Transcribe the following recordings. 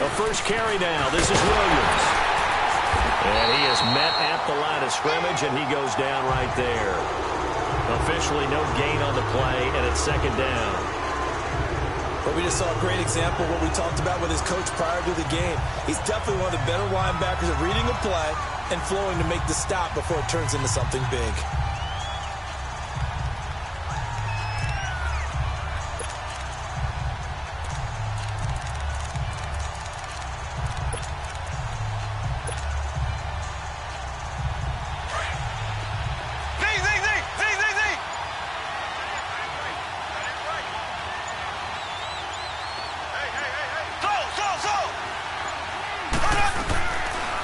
A first carry now. This is Williams. And he is met at the line of scrimmage, and he goes down right there. Officially no gain on the play, and it's second down. But we just saw a great example of what we talked about with his coach prior to the game. He's definitely one of the better linebackers at reading a play and flowing to make the stop before it turns into something big.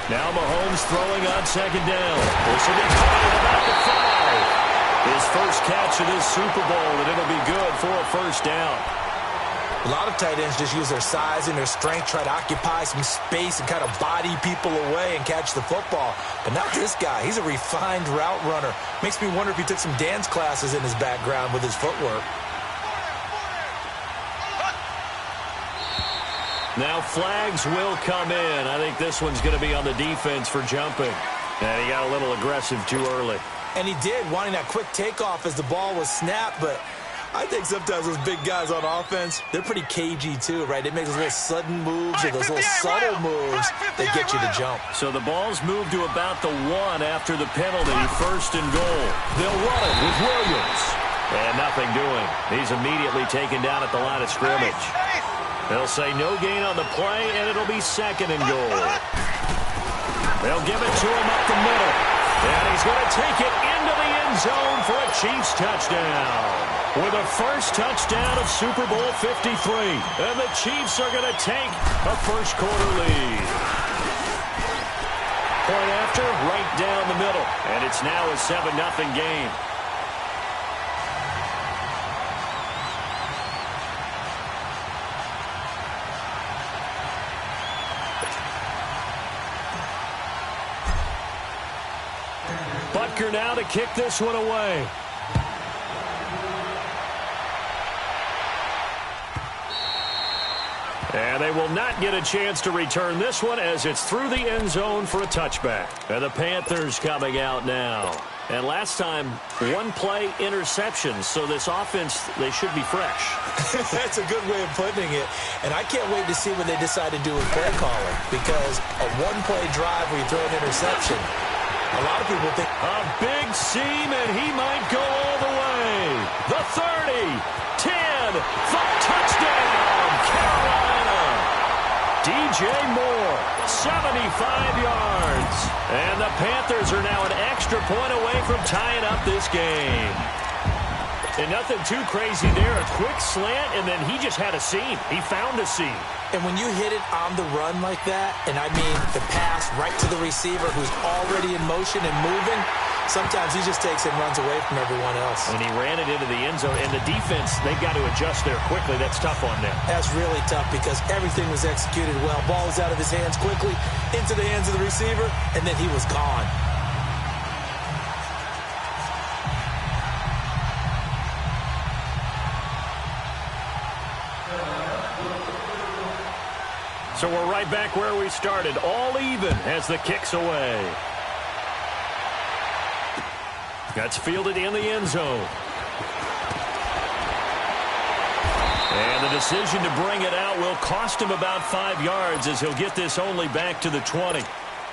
Now Mahomes throwing on second down. This will be caught at about the 5. His first catch of this Super Bowl, and it'll be good for a first down. A lot of tight ends just use their size and their strength, try to occupy some space and kind of body people away and catch the football. But not this guy. He's a refined route runner. Makes me wonder if he took some dance classes in his background with his footwork. Now flags will come in. I think this one's going to be on the defense for jumping. And he got a little aggressive too early. And he did, wanting that quick takeoff as the ball was snapped. But I think sometimes those big guys on offense, they're pretty cagey too, right? They make those little sudden moves or those little subtle moves that get you to jump. So the ball's moved to about the 1 after the penalty, first and goal. They'll run it with Williams. And nothing doing. He's immediately taken down at the line of scrimmage. They'll say no gain on the play, and it'll be second and goal. They'll give it to him up the middle. And he's going to take it into the end zone for a Chiefs touchdown. With a first touchdown of Super Bowl 53. And the Chiefs are going to take a first quarter lead. Point after, right down the middle. And it's now a 7-0 game. Butker now to kick this one away. And they will not get a chance to return this one as it's through the end zone for a touchback. And the Panthers coming out now. And last time, one play interception. So this offense, they should be fresh. That's a good way of putting it. And I can't wait to see what they decide to do with play calling. Because a one-play drive where you throw an interception, a lot of people think a big seam, and he might go all the way. The 30, 10, the touchdown, Carolina. DJ Moore, 75 yards. And the Panthers are now an extra point away from tying up this game. And nothing too crazy there. A quick slant, and then he just had a seam. He found a seam. And when you hit it on the run like that, and I mean the pass right to the receiver who's already in motion and moving, sometimes he just takes it and runs away from everyone else. And he ran it into the end zone. And the defense, they've got to adjust there quickly. That's tough on them. That's really tough because everything was executed well. Ball was out of his hands quickly, into the hands of the receiver, and then he was gone. So we're right back where we started, all even as the kick's away. That's fielded in the end zone. And the decision to bring it out will cost him about 5 yards as he'll get this only back to the 20.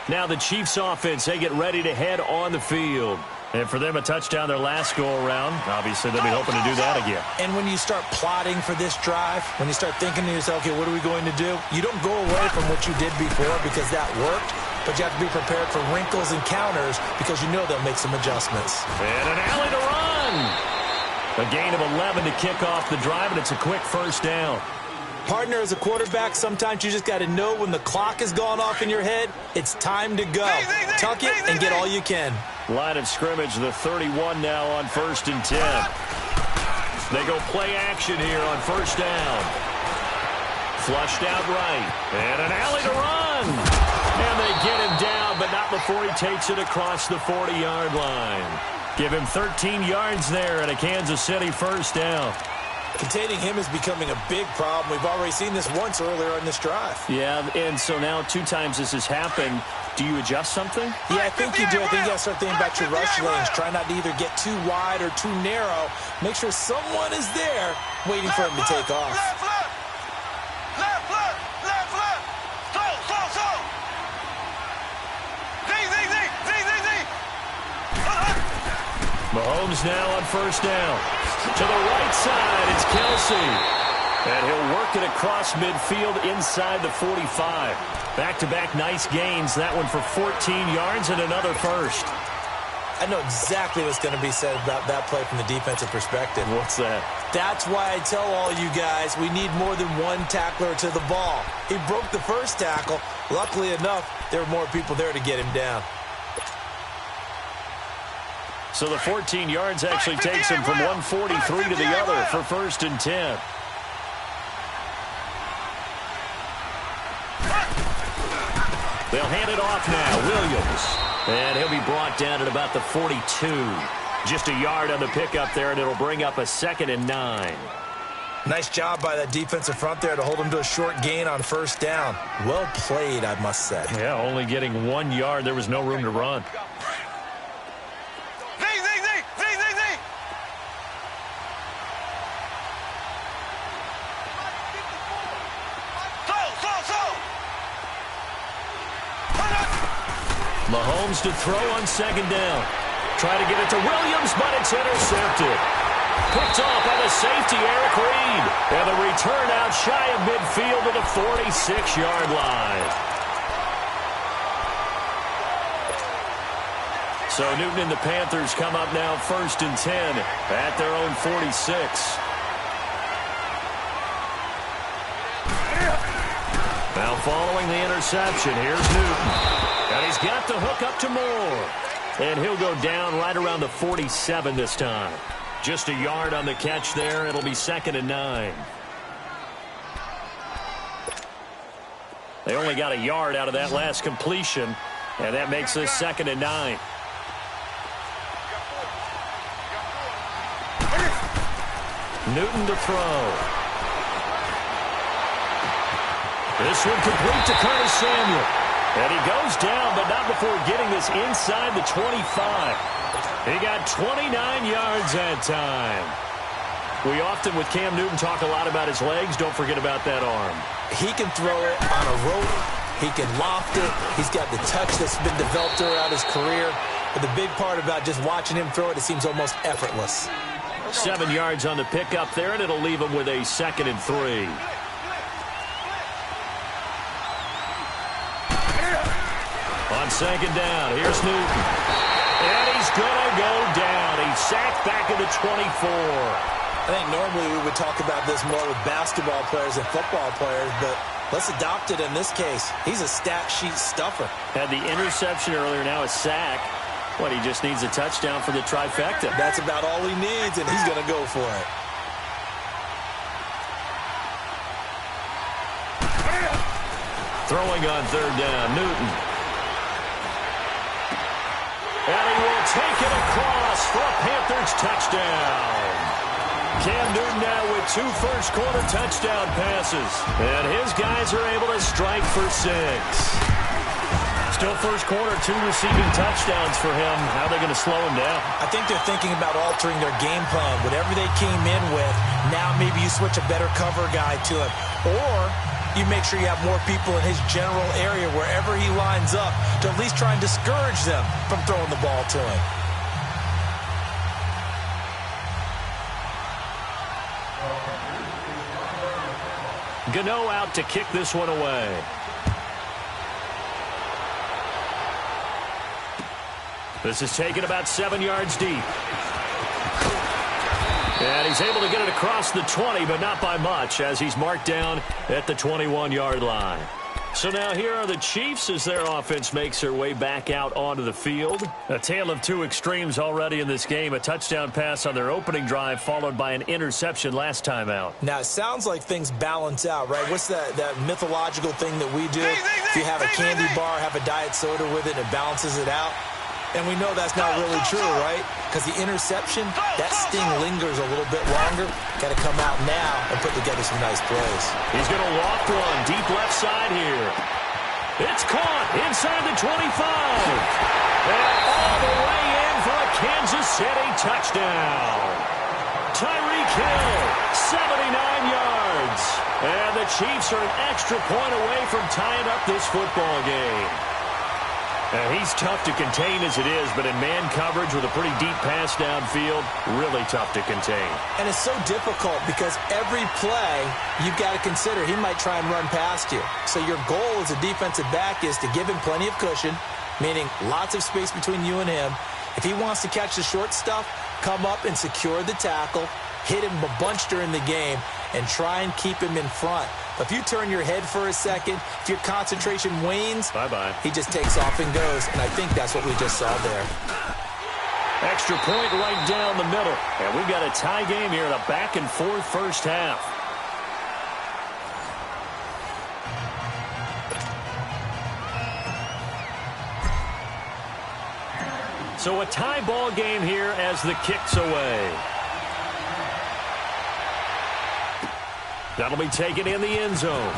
Now the Chiefs offense, they get ready to head on the field. And for them, a touchdown their last go-around. Obviously, they'll be hoping to do that again. And when you start plotting for this drive, when you start thinking to yourself, okay, what are we going to do? You don't go away from what you did before because that worked, but you have to be prepared for wrinkles and counters because you know they'll make some adjustments. And an alley to run. A gain of 11 to kick off the drive, and it's a quick first down. Partner, as a quarterback, sometimes you just got to know when the clock has gone off in your head, it's time to go. Tuck it and get all you can. Line of scrimmage, the 31 now on 1st and 10. They go play action here on first down. Flushed out right. And an alley to run. And they get him down, but not before he takes it across the 40-yard line. Give him 13 yards there and a Kansas City first down. Containing him is becoming a big problem. We've already seen this once earlier in this drive. Yeah, and so now 2 times this has happened. Do you adjust something? Yeah, I think you do. I think you got to start thinking about your rush lanes. Try not to either get too wide or too narrow. Make sure someone is there waiting for him to take off. Mahomes now on first down. To the right side, it's Kelsey. And he'll work it across midfield inside the 45. Back-to-back nice gains. That one for 14 yards and another first. I know exactly what's going to be said about that play from the defensive perspective. What's that? That's why I tell all you guys we need more than one tackler to the ball. He broke the first tackle. Luckily enough, there were more people there to get him down. So the 14 yards actually takes him from 143 to the other for 1st and 10. They'll hand it off now. Williams. And he'll be brought down at about the 42. Just a yard on the pickup there, and it'll bring up a 2nd and 9. Nice job by that defensive front there to hold him to a short gain on first down. Well played, I must say. Yeah, only getting 1 yard. There was no room to run. Mahomes to throw on 2nd down. Try to get it to Williams, but it's intercepted. Picked off by the safety, Eric Reed. And the return out shy of midfield to the 46-yard line. So Newton and the Panthers come up now 1st and 10 at their own 46. Now following the interception, here's Newton. And he's got the hook up to Moore. And he'll go down right around the 47 this time. Just a yard on the catch there. It'll be 2nd and 9. They only got a yard out of that last completion. And that makes this 2nd and 9. Newton to throw. This one complete to Curtis Samuel. And he goes down, but not before getting this inside the 25. He got 29 yards that time. We often, with Cam Newton, talk a lot about his legs. Don't forget about that arm. He can throw it on a rope. He can loft it. He's got the touch that's been developed throughout his career. But the big part about just watching him throw it, it seems almost effortless. 7 yards on the pickup there, and it'll leave him with a 2nd and 3. On 2nd down, here's Newton. And he's going to go down. He's sacked back at the 24. I think normally we would talk about this more with basketball players than football players, but let's adopt it in this case. He's a stat sheet stuffer. Had the interception earlier, now a sack. What, he just needs a touchdown for the trifecta. That's about all he needs, and he's going to go for it. Throwing on 3rd down, Newton. And he will take it across for a Panthers touchdown. Cam Newton now with 2 first-quarter touchdown passes. And his guys are able to strike for 6. Still first quarter, 2 receiving touchdowns for him. How are they going to slow him down? I think they're thinking about altering their game plan. Whatever they came in with, now maybe you switch a better cover guy to him. Or you make sure you have more people in his general area wherever he lines up to at least try and discourage them from throwing the ball to him. Gano out to kick this one away. This is taken about 7 yards deep. And he's able to get it across the 20, but not by much, as he's marked down at the 21-yard line. So now here are the Chiefs as their offense makes their way back out onto the field. A tale of 2 extremes already in this game. A touchdown pass on their opening drive, followed by an interception last time out. Now, it sounds like things balance out, right? What's that mythological thing that we do? If you have a candy bar, have a diet soda with it, and it balances it out. And we know that's not really true, right? Because the interception, that sting lingers a little bit longer. Got to come out now and put together some nice plays. He's going to walk one deep left side here. It's caught inside the 25. And all the way in for a Kansas City touchdown. Tyreek Hill, 79 yards. And the Chiefs are an extra point away from tying up this football game. And he's tough to contain as it is, but in man coverage with a pretty deep pass downfield, really tough to contain. And it's so difficult because every play you've got to consider he might try and run past you. So your goal as a defensive back is to give him plenty of cushion, meaning lots of space between you and him. If he wants to catch the short stuff, come up and secure the tackle, hit him a bunch during the game, and try and keep him in front. But if you turn your head for a second, if your concentration wanes, bye-bye. He just takes off and goes, and I think that's what we just saw there. Extra point right down the middle. And we've got a tie game here in a back-and-forth first half. So a tie ball game here as the kick's away. That'll be taken in the end zone.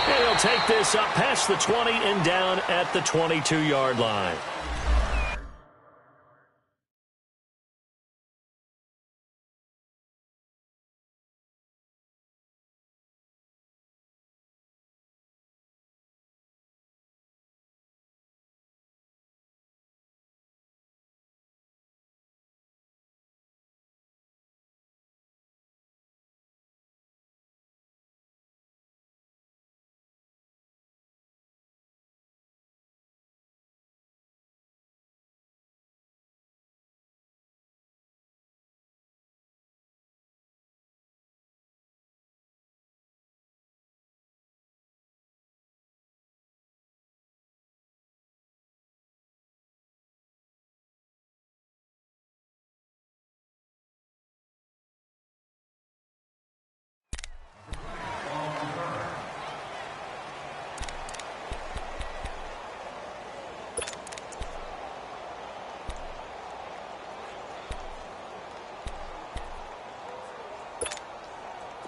And he'll take this up past the 20 and down at the 22-yard line.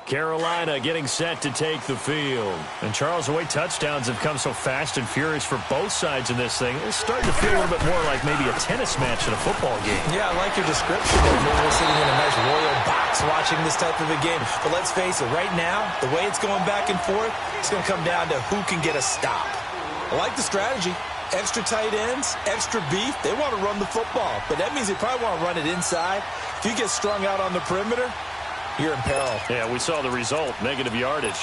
Carolina getting set to take the field. And, Charles, the way touchdowns have come so fast and furious for both sides in this thing, it's starting to feel a little bit more like maybe a tennis match in a football game. Yeah, I like your description. We're sitting in a nice royal box watching this type of a game. But let's face it, right now, the way it's going back and forth, it's going to come down to who can get a stop. I like the strategy. Extra tight ends, extra beef. They want to run the football, but that means they probably want to run it inside. If you get strung out on the perimeter, you're in peril. Yeah, we saw the result, negative yardage.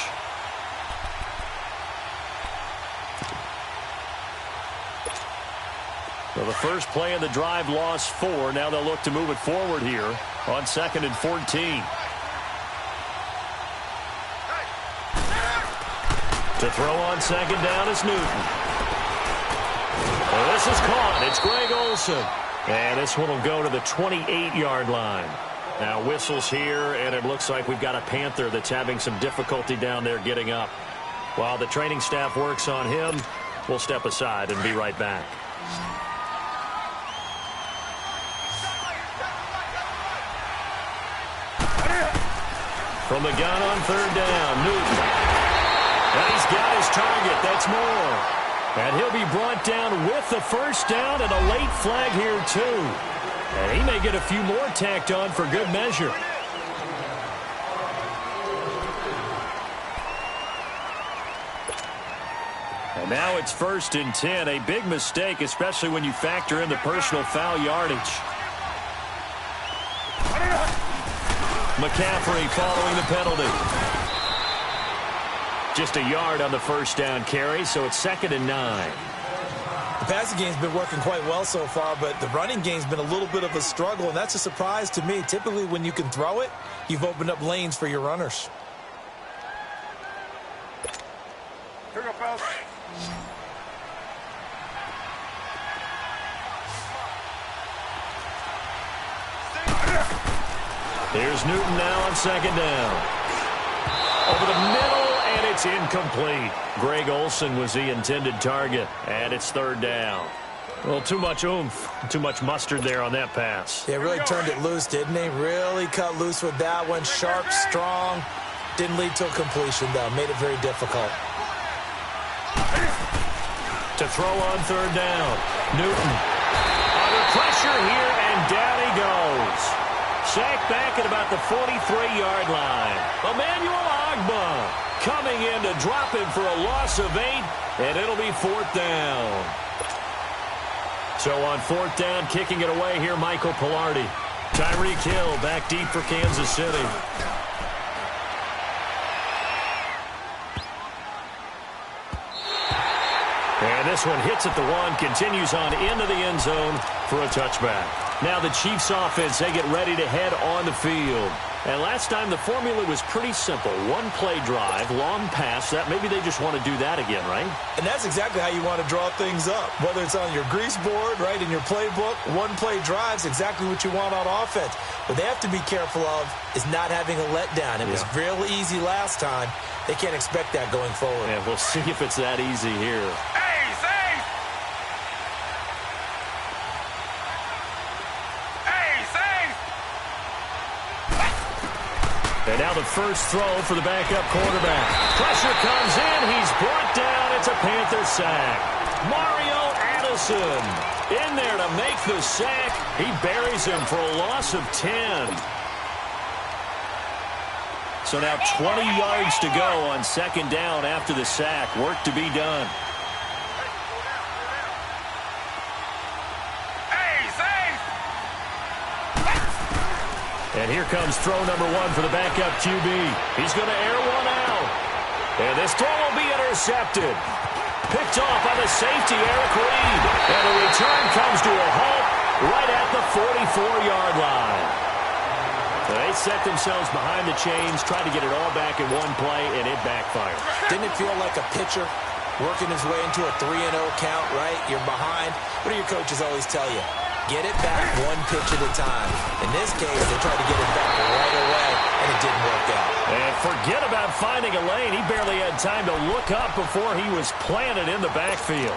Well, the first play of the drive lost 4. Now they'll look to move it forward here on 2nd and 14. To throw on 2nd down is Newton. Well, this is caught. It's Greg Olsen. And this one will go to the 28-yard line. Now whistles here, and it looks like we've got a Panther that's having some difficulty down there getting up. While the training staff works on him, we'll step aside and be right back. From the gun on 3rd down, Newton. And he's got his target. That's more. And he'll be brought down with the first down and a late flag here, too. And he may get a few more tacked on for good measure. And now it's 1st and 10. A big mistake, especially when you factor in the personal foul yardage. McCaffrey following the penalty. Just a yard on the first down carry, so it's 2nd and 9. The passing game's been working quite well so far, but the running game's been a little bit of a struggle, and that's a surprise to me. Typically, when you can throw it, you've opened up lanes for your runners. Here we go, fellas. Here's Newton now on 2nd down. Over the middle, and it's It's incomplete. Greg Olsen was the intended target, and it's third down. Well, too much oomph, too much mustard there on that pass. Yeah, really turned it loose, didn't he? Really cut loose with that one. Sharp, strong. Didn't lead to a completion, though. Made it very difficult. To throw on third down. Newton under pressure here, and down he goes. Sacked back at about the 43-yard line. Emmanuel Ogbah coming in to drop him for a loss of 8, and it'll be fourth down. So on fourth down, kicking it away here, Michael Pilardi. Tyreek Hill back deep for Kansas City. And this one hits at the 1, continues on into the end zone for a touchback. Now the Chiefs offense, they get ready to head on the field. And last time the formula was pretty simple. One play drive, long pass. That maybe they just want to do that again, right? And that's exactly how you want to draw things up. Whether it's on your grease board, right, in your playbook, one play drive's exactly what you want on offense. What they have to be careful of is not having a letdown. It was real easy last time. They can't expect that going forward. And we'll see if it's that easy here. And now the first throw for the backup quarterback. Pressure comes in. He's brought down. It's a Panther sack. Mario Addison in there to make the sack. He buries him for a loss of 10. So now 20 yards to go on second down after the sack. Work to be done. And here comes throw number 1 for the backup QB. He's going to air one out. And this throw will be intercepted. Picked off by the safety, Eric Reed. And the return comes to a halt right at the 44-yard line. They set themselves behind the chains, tried to get it all back in one play, and it backfired. Didn't it feel like a pitcher working his way into a 3-0 count, right? You're behind. What do your coaches always tell you? Get it back one pitch at a time. In this case, they tried to get it back right away, and it didn't work out. And forget about finding a lane. He barely had time to look up before he was planted in the backfield.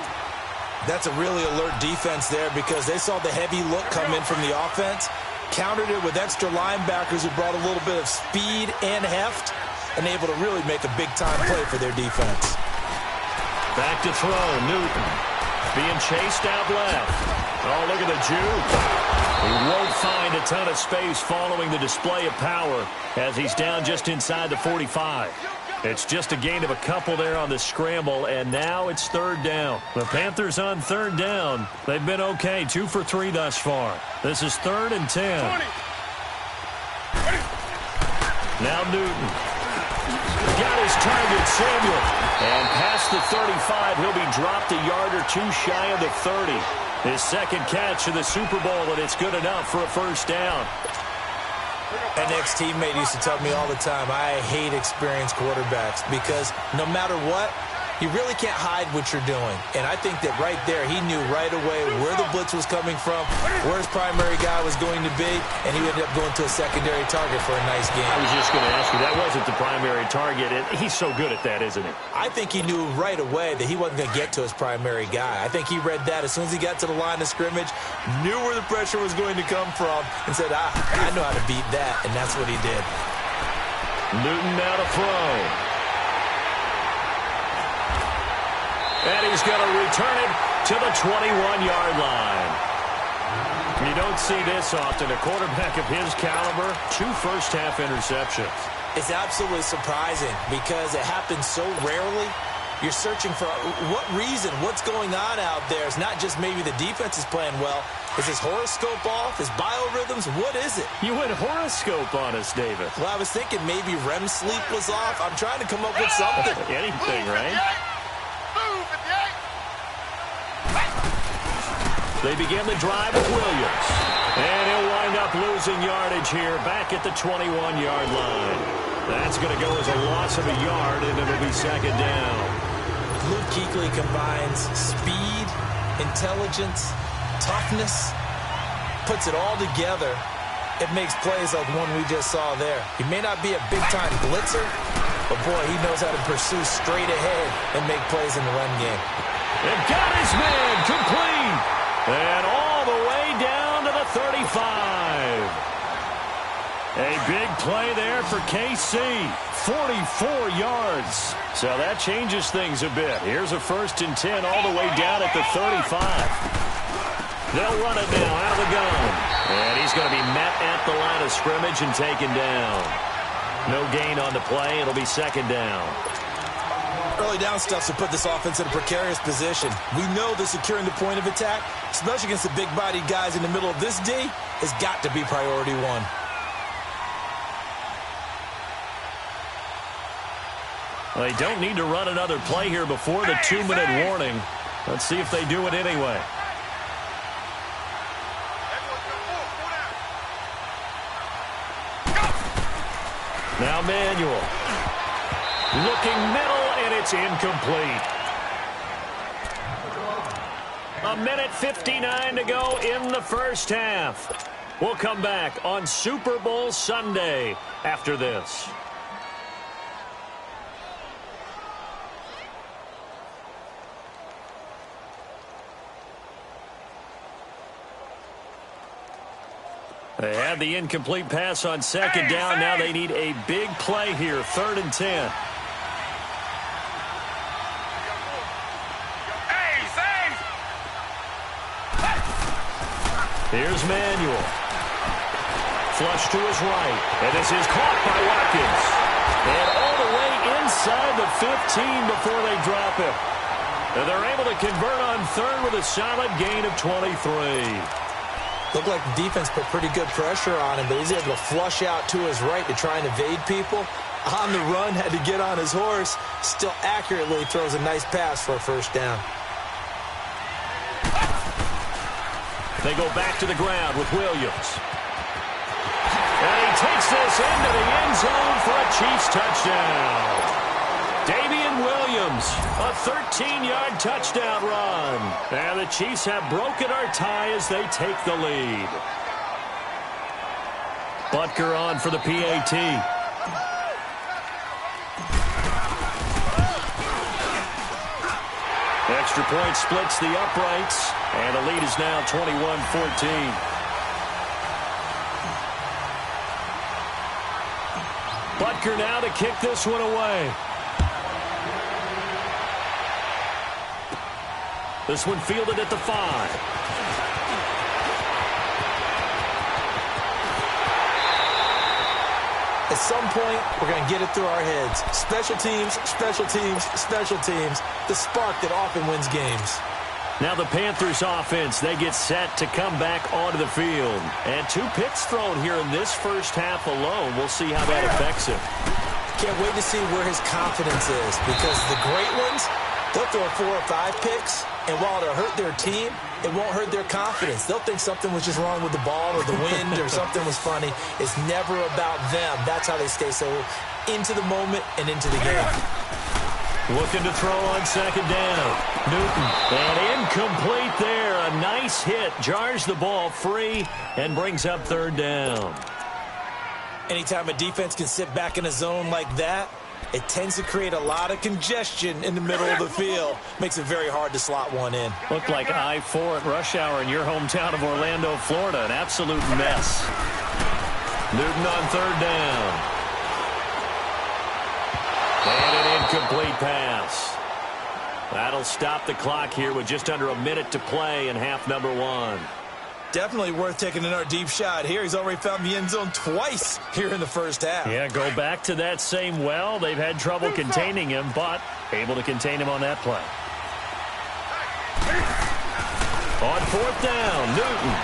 That's a really alert defense there because they saw the heavy look come in from the offense, countered it with extra linebackers who brought a little bit of speed and heft, and able to really make a big-time play for their defense. Back to throw, Newton. Being chased out left. Oh, look at the juke. He won't find a ton of space following the display of power as he's down just inside the 45. It's just a gain of a couple there on the scramble, and now it's third down. The Panthers on third down. They've been okay, 2 for 3 thus far. This is 3rd and 10. Now Newton. Got his target, Samuel. And past the 35, he'll be dropped a yard or 2 shy of the 30. His second catch of the Super Bowl, and it's good enough for a first down. An ex-teammate used to tell me all the time, I hate experienced quarterbacks because no matter what, you really can't hide what you're doing. And I think that right there, he knew right away where the blitz was coming from, where his primary guy was going to be, and he ended up going to a secondary target for a nice game. I was just going to ask you, that wasn't the primary target. He's so good at that, isn't he? I think he knew right away that he wasn't going to get to his primary guy. I think he read that as soon as he got to the line of scrimmage, knew where the pressure was going to come from, and said, I know how to beat that, and that's what he did. Newton now to throw. And he's going to return it to the 21-yard line. You don't see this often. A quarterback of his caliber, 2 first-half interceptions. It's absolutely surprising because it happens so rarely. You're searching for what reason, what's going on out there. It's not just maybe the defense is playing well. Is his horoscope off? His biorhythms? What is it? You went horoscope on us, David. Well, I was thinking maybe REM sleep was off. I'm trying to come up with something. Anything, right? They begin the drive with Williams. And he'll wind up losing yardage here back at the 21-yard line. That's going to go as a loss of a yard, and it'll be second down. Luke Kuechly combines speed, intelligence, toughness, puts it all together. It makes plays like one we just saw there. He may not be a big-time blitzer, But, boy, he knows how to pursue straight ahead and make plays in the run game. And got his man complete. And all the way down to the 35. A big play there for KC. 44 yards. So that changes things a bit. Here's a 1st and 10 all the way down at the 35. They'll run it now out of the gun. And he's going to be met at the line of scrimmage and taken down. No gain on the play. It'll be 2nd down. Early down stuff to put this offense in a precarious position. We know that securing the point of attack, especially against the big-bodied guys in the middle of this D, has got to be priority one. They don't need to run another play here before the 2-minute warning. Let's see if they do it anyway. Now Manuel. Looking middle, and it's incomplete. 1:59 to go in the first half. We'll come back on Super Bowl Sunday after this. They had the incomplete pass on 2nd down. Now they need a big play here, 3rd and 10. Here's Manuel. Flush to his right. And this is caught by Watkins. And all the way inside the 15 before they drop him. And they're able to convert on 3rd with a solid gain of 23. Looked like the defense put pretty good pressure on him, but he's able to flush out to his right to try and evade people. On the run, had to get on his horse. Still accurately throws a nice pass for a 1st down. They go back to the ground with Williams. And he takes this into the end zone for a Chiefs touchdown. Damian Williams, a 13-yard touchdown run. And the Chiefs have broken our tie as they take the lead. Butker on for the PAT. Extra point splits the uprights, and the lead is now 21-14. Butker now to kick this one away. This one fielded at the 5. At some point, we're going to get it through our heads. Special teams, special teams, special teams. The spark that often wins games. Now the Panthers offense, they get set to come back onto the field. And 2 picks thrown here in this first half alone. We'll see how that affects him. Can't wait to see where his confidence is, because the great ones, they'll throw 4 or 5 picks, and while it'll hurt their team, it won't hurt their confidence. They'll think something was just wrong with the ball or the wind or something was funny. It's never about them. That's how they stay so into the moment and into the game. Looking to throw on 2nd down. Newton. And incomplete there. A nice hit. Jars the ball free and brings up 3rd down. Anytime a defense can sit back in a zone like that, it tends to create a lot of congestion in the middle of the field. Makes it very hard to slot one in. Looked like I-4 at rush hour in your hometown of Orlando, Florida. An absolute mess. Newton on 3rd down. And an incomplete pass. That'll stop the clock here with just under a minute to play in half number 1. Definitely worth taking another deep shot here. He's already found the end zone twice here in the first half. Yeah, go back to that same well. They've had trouble containing him, but able to contain him on that play. On 4th down, Newton.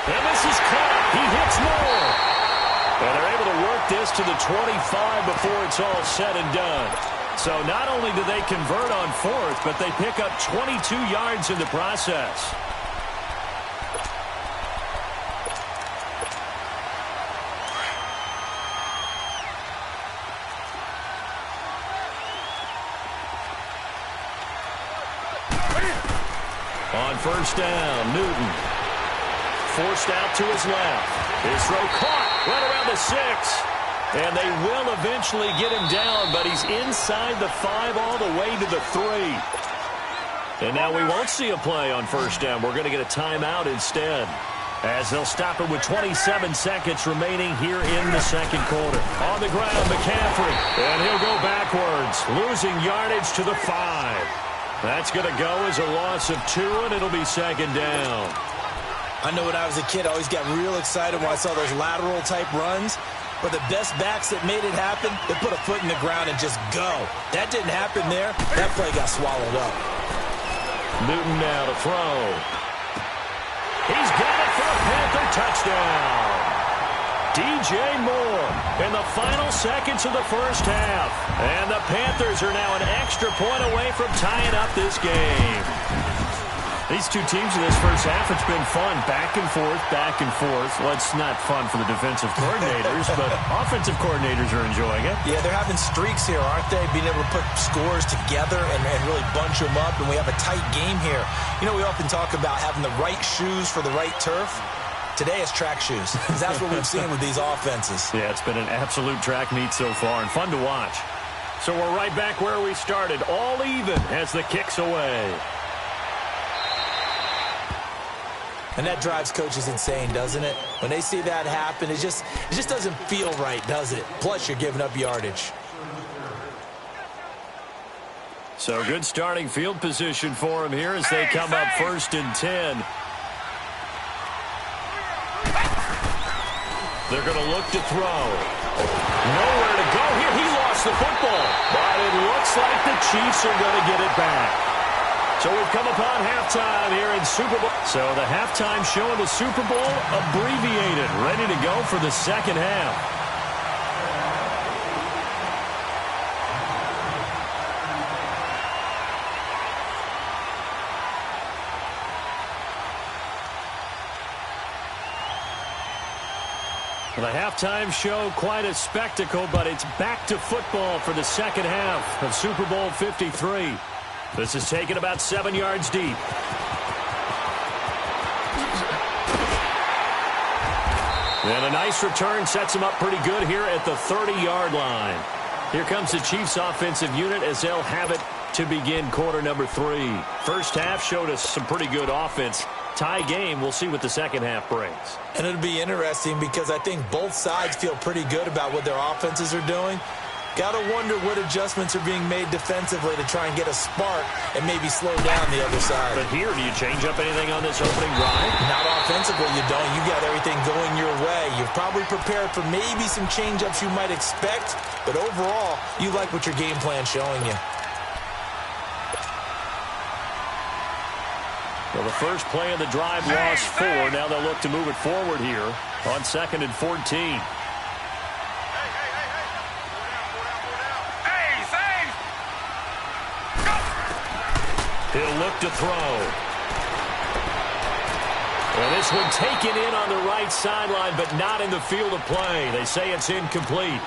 And this is caught. He hits more. And they're able to work this to the 25 before it's all said and done. So not only do they convert on 4th, but they pick up 22 yards in the process. On 1st down, Newton. Forced out to his left. His throw caught right around the 6. And they will eventually get him down, but he's inside the 5 all the way to the 3. And now we won't see a play on first down. We're going to get a timeout instead, as they'll stop it with 27 seconds remaining here in the second quarter. On the ground, McCaffrey. And he'll go backwards, losing yardage to the 5. That's going to go as a loss of 2, and it'll be second down. I know when I was a kid, I always got real excited when I saw those lateral-type runs. But the best backs that made it happen, they put a foot in the ground and just go. That didn't happen there. That play got swallowed up. Newton now to throw. He's got it for a Panther touchdown. DJ Moore in the final seconds of the first half. And the Panthers are now an extra point away from tying up this game. These two teams in this first half, it's been fun. Back and forth, back and forth. Well, it's not fun for the defensive coordinators, but offensive coordinators are enjoying it. Yeah, they're having streaks here, aren't they? Being able to put scores together and really bunch them up, and we have a tight game here. You know, we often talk about having the right shoes for the right turf. Today it's track shoes. That's what we've seen with these offenses. Yeah, it's been an absolute track meet so far and fun to watch. So we're right back where we started, all even as the kick's away. And that drives coaches insane, doesn't it? When they see that happen, it just doesn't feel right, does it? Plus, you're giving up yardage. So good starting field position for him here as they come up 1st and 10. They're going to look to throw. Nowhere to go here. He lost the football. But it looks like the Chiefs are going to get it back. So we've come upon halftime here in Super Bowl. So the halftime show in the Super Bowl abbreviated, ready to go for the second half. The halftime show, quite a spectacle, but it's back to football for the second half of Super Bowl 53. This is taken about 7 yards deep. And a nice return sets him up pretty good here at the 30-yard line. Here comes the Chiefs offensive unit as they'll have it to begin quarter number 3. First half showed us some pretty good offense. Tie game, we'll see what the second half brings. And it'll be interesting because I think both sides feel pretty good about what their offenses are doing. Got to wonder what adjustments are being made defensively to try and get a spark and maybe slow down the other side. But here, do you change up anything on this opening drive? Not offensively, you don't. You got everything going your way. You've probably prepared for maybe some change-ups you might expect, but overall, you like what your game plan's showing you. Well, the first play of the drive lost 4. Now they'll look to move it forward here on 2nd and 14. He'll look to throw. And this one taken in on the right sideline, but not in the field of play. They say it's incomplete.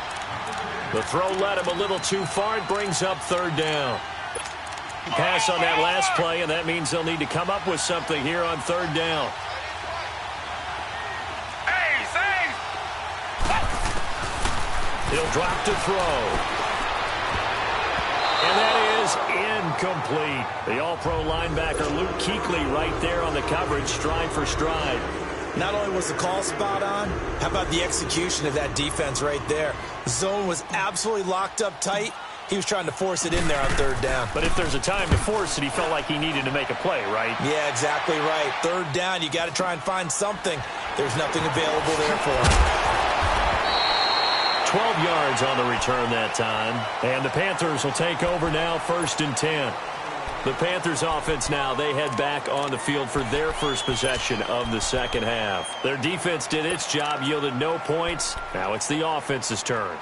The throw led him a little too far. It brings up 3rd down. Pass on that last play, and that means they'll need to come up with something here on 3rd down. He'll drop to throw. And that is incomplete. The all-pro linebacker Luke Kuechly right there on the coverage, stride for stride. Not only was the call spot on, how about the execution of that defense right there? The zone was absolutely locked up tight. He was trying to force it in there on 3rd down. But if there's a time to force it, he felt like he needed to make a play, right? Yeah, exactly right. 3rd down, you got to try and find something. There's nothing available there for him. 12 yards on the return that time. And the Panthers will take over now, 1st and 10. The Panthers offense now, they head back on the field for their first possession of the second half. Their defense did its job, yielded no points. Now it's the offense's turn.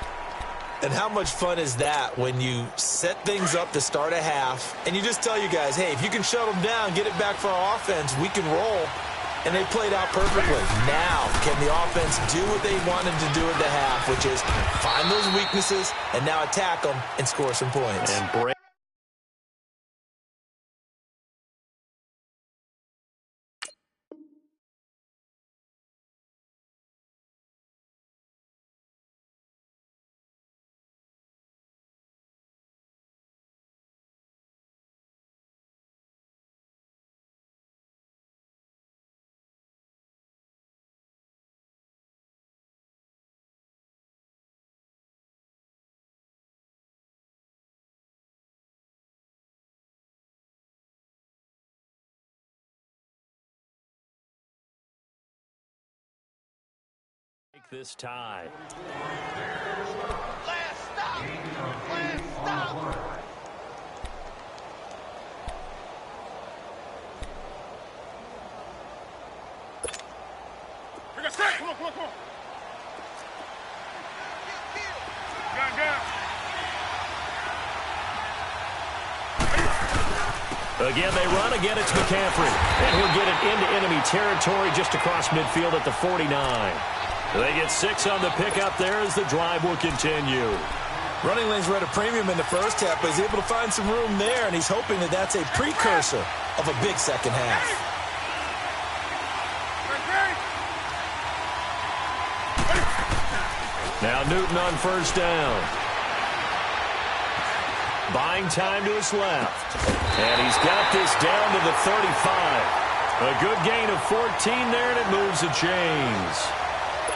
And how much fun is that when you set things up to start a half and you just tell you guys, hey, if you can shut them down, get it back for our offense, we can roll. And they played out perfectly. Now, can the offense do what they wanted to do at the half, which is find those weaknesses and now attack them and score some points? And break. break this tie. Last stop! Last stop! Come on, come on, come on. Down. Again, they run. Again, it's McCaffrey. And he'll get it into enemy territory just across midfield at the 49. They get 6 on the pickup there as the drive will continue. Running lanes were at a premium in the first half, but he's able to find some room there, and he's hoping that that's a precursor of a big second half. Now Newton on first down. Buying time to his left. And he's got this down to the 35. A good gain of 14 there, and it moves the chains.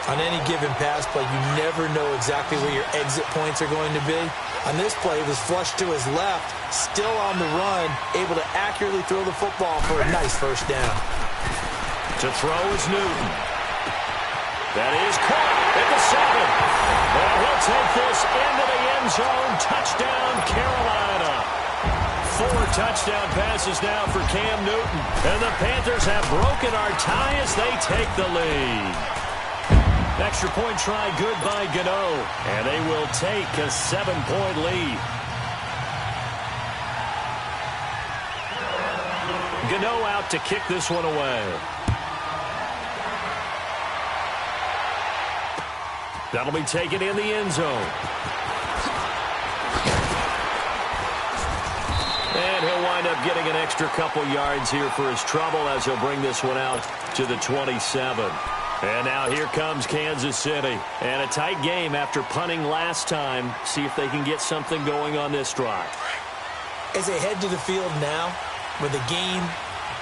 On any given pass play, you never know exactly where your exit points are going to be. On this play, he was flushed to his left, still on the run, able to accurately throw the football for a nice first down. To throw is Newton. That is caught at the 7. And he'll take this into the end zone. Touchdown, Carolina. 4 touchdown passes now for Cam Newton. And the Panthers have broken our tie as they take the lead. Extra point try good by Gano. And they will take a 7-point lead. Gano out to kick this one away. That'll be taken in the end zone. And he'll wind up getting an extra couple yards here for his trouble as he'll bring this one out to the 27. And now here comes Kansas City. And a tight game after punting last time. See if they can get something going on this drive. As they head to the field now, with the game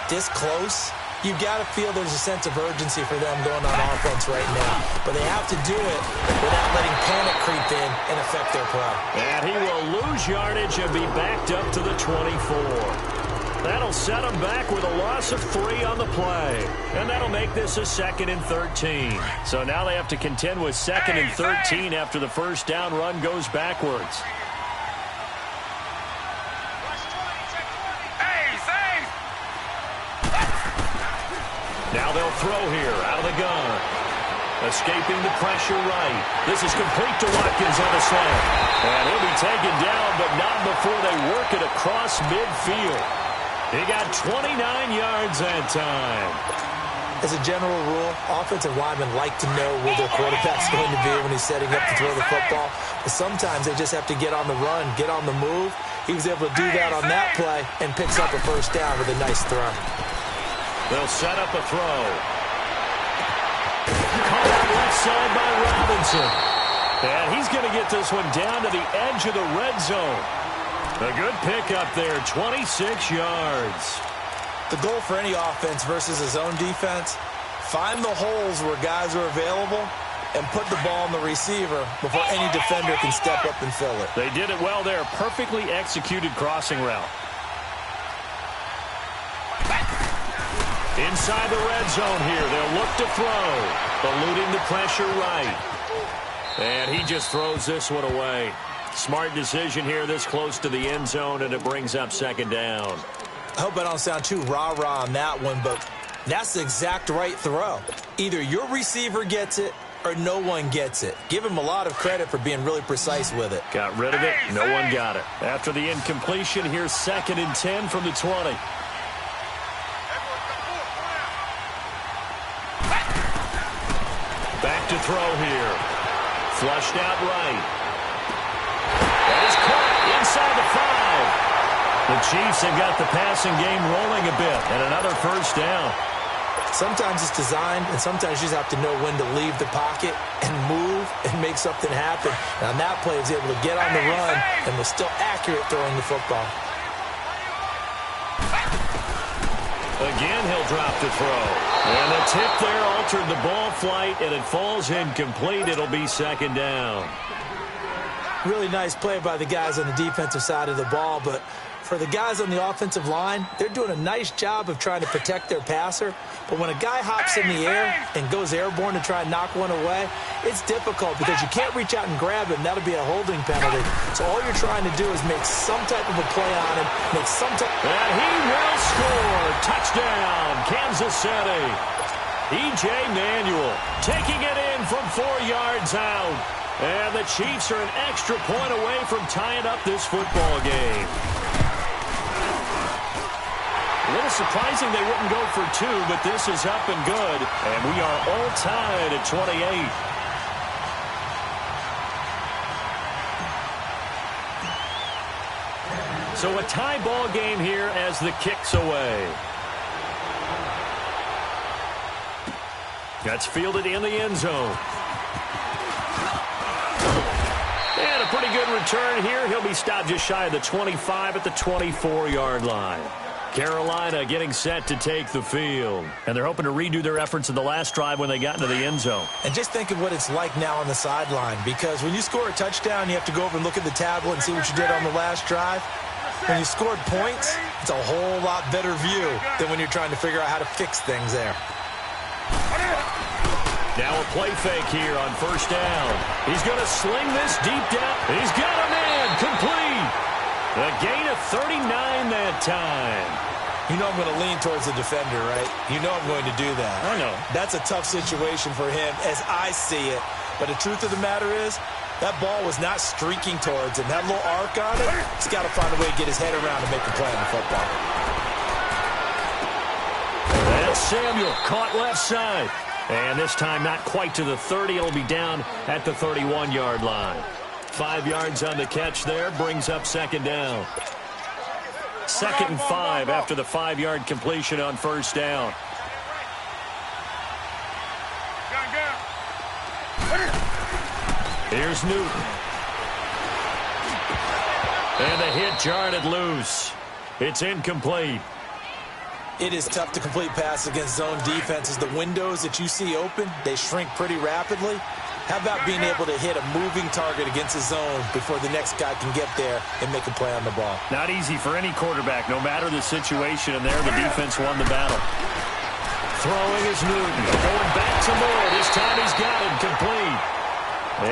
this close, you've got to feel there's a sense of urgency for them going on offense right now. But they have to do it without letting panic creep in and affect their play. And he will lose yardage and be backed up to the 24. That'll set him back with a loss of 3 on the play. And that'll make this a 2nd and 13. So now they have to contend with 2nd and 13 after the first down run goes backwards. Now they'll throw here out of the gun. Escaping the pressure right. This is complete to Watkins on the slant. And he'll be taken down, but not before they work it across midfield. He got 29 yards that time. As a general rule, offensive linemen like to know where their quarterback's going to be when he's setting up to throw the football. But sometimes they just have to get on the run, get on the move. He was able to do that on that play and picks up a first down with a nice throw. They'll set up a throw. Caught out left side by Robinson. And he's going to get this one down to the edge of the red zone. A good pickup there, 26 yards. The goal for any offense versus his own defense, find the holes where guys are available and put the ball on the receiver before any defender can step up and fill it. They did it well there. Perfectly executed crossing route. Inside the red zone here. They'll look to throw. Eluding the pressure right. And he just throws this one away. Smart decision here this close to the end zone, and it brings up 2nd down. I hope I don't sound too rah-rah on that one, but that's the exact right throw. Either your receiver gets it or no one gets it. Give him a lot of credit for being really precise with it. Got rid of it. No one got it. After the incompletion, here's 2nd and 10 from the 20. Back to throw here. Flushed out right. That is caught inside the 5. The Chiefs have got the passing game rolling a bit, and another first down. Sometimes it's designed, and sometimes you just have to know when to leave the pocket and move and make something happen. And on that play, he was able to get on the run and was still accurate throwing the football. Again, he'll drop to throw. And the tip there altered the ball flight, and it falls incomplete. It'll be 2nd down. Really nice play by the guys on the defensive side of the ball, but For the guys on the offensive line, they're doing a nice job of trying to protect their passer. But when a guy hops in the air and goes airborne to try and knock one away, it's difficult because you can't reach out and grab him. That'll be a holding penalty. So all you're trying to do is make some type of a play on him, make some type. And he will score. Touchdown, Kansas City. E.J. Manuel taking it in from 4 yards out. And the Chiefs are an extra point away from tying up this football game. A little surprising they wouldn't go for 2, but this is up and good. And we are all tied at 28. So a tie ball game here as the kick's away. That's fielded in the end zone. And a pretty good return here. He'll be stopped just shy of the 25 at the 24-yard line. Carolina getting set to take the field. And they're hoping to redo their efforts in the last drive when they got into the end zone. And just think of what it's like now on the sideline, because when you score a touchdown, you have to go over and look at the tablet and see what you did on the last drive. When you scored points, it's a whole lot better view than when you're trying to figure out how to fix things there. Now a play fake here on first down. He's going to sling this deep down. He's got a man complete. A gain of 39 that time. You know I'm going to lean towards the defender, right? You know I'm going to do that. I know. That's a tough situation for him as I see it. But the truth of the matter is, that ball was not streaking towards him. That little arc on it, he's got to find a way to get his head around and make a play on the football. That's Samuel caught left side. And this time not quite to the 30. It'll be down at the 31-yard line. 5 yards on the catch there. Brings up second down. 2nd and 5 after the 5-yard completion on first down. Here's Newton. And the hit jarred it loose. It's incomplete. It is tough to complete passes against zone defenses. The windows that you see open, they shrink pretty rapidly. How about being able to hit a moving target against a zone before the next guy can get there and make a play on the ball? Not easy for any quarterback, no matter the situation. And there, the defense won the battle. Throwing is Newton. Going back to Moore. This time he's got it complete.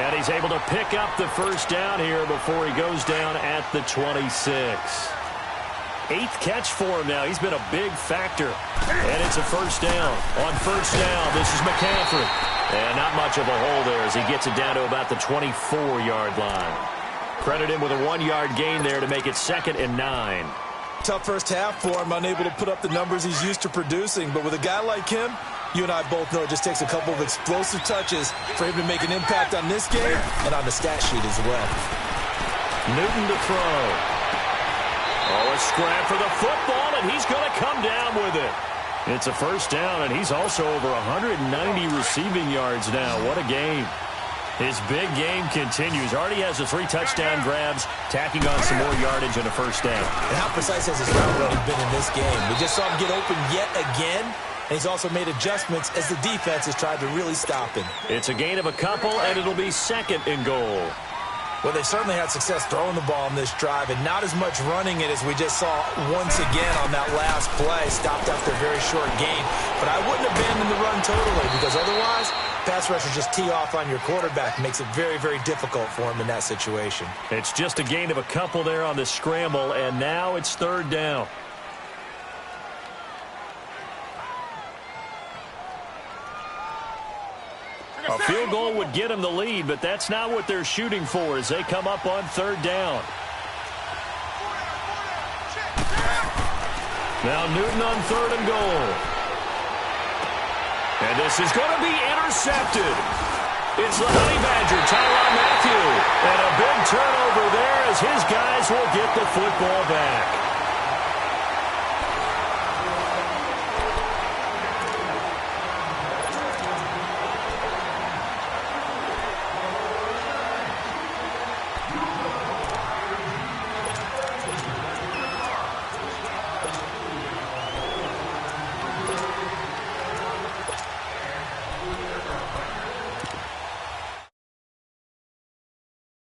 And he's able to pick up the first down here before he goes down at the 26. 8th catch for him now. He's been a big factor. And it's a first down. On first down, this is McCaffrey. And not much of a hole there as he gets it down to about the 24-yard line. Credit him with a 1-yard gain there to make it 2nd and 9. Tough first half for him, unable to put up the numbers he's used to producing. But with a guy like him, you and I both know it just takes a couple of explosive touches for him to make an impact on this game and on the stat sheet as well. Newton to throw. Oh, a scrap for the football, and he's going to come down with it. It's a first down, and he's also over 190 receiving yards now. What a game. His big game continues. Already has the 3 touchdown grabs, tacking on some more yardage and a first down. And how precise has his route running been in this game? We just saw him get open yet again, and he's also made adjustments as the defense has tried to really stop him. It's a gain of a couple, and it'll be 2nd and goal. Well, they certainly had success throwing the ball in this drive, and not as much running it as we just saw once again on that last play. Stopped after a very short gain. But I wouldn't abandon the run totally, because otherwise, pass rushers just tee off on your quarterback. Makes it very, very difficult for him in that situation. It's just a gain of a couple there on the scramble, and now it's 3rd down. A field goal would get them the lead, but that's not what they're shooting for as they come up on 3rd down. Now Newton on 3rd and goal. And this is going to be intercepted. It's the Honey Badger, Tyrann Mathieu. And a big turnover there as his guys will get the football back.